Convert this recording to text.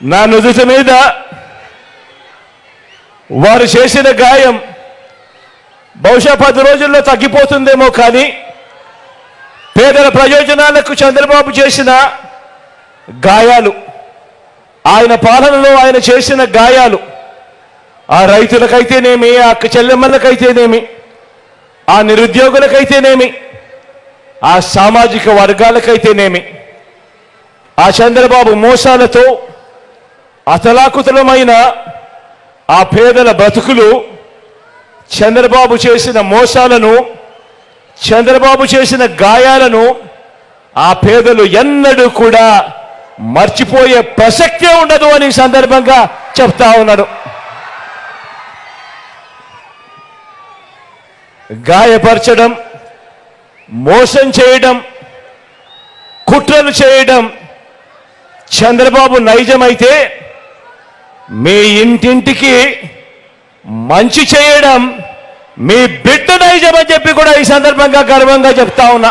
నా నుదుటి మీద వారు చేసిన గాయం బహుశా 10 రోజుల్లో తగ్గిపోతుందేమో, కానీ పేదల ప్రయోజనాలకు చంద్రబాబు చేసిన గాయాలు, ఆయన పాలనలో ఆయన చేసిన గాయాలు, ఆ రైతులకైతేనేమి, ఆ అక్క చెల్లెమ్మలకైతేనేమి, ఆ నిరుద్యోగులకైతేనేమి, ఆ సామాజిక వర్గాలకైతేనేమి, ఆ చంద్రబాబు మోసాలతో అతలాకుతలమైన ఆ పేదల బ్రతుకులు, చంద్రబాబు చేసిన మోసాలను, చంద్రబాబు చేసిన గాయాలను ఆ పేదలు ఎన్నడూ కూడా మర్చిపోయే ప్రసక్తే ఉండదు అని సందర్భంగా చెప్తా ఉన్నాడు. గాయపరచడం, మోసం చేయడం, కుట్రలు చేయడం చంద్రబాబు నైజమైతే, మీ ఇంటింటికి మంచి చేయడం మీ బిడ్డ నైజం అని చెప్పి కూడా ఈ సందర్భంగా గర్వంగా చెప్తా ఉన్నా.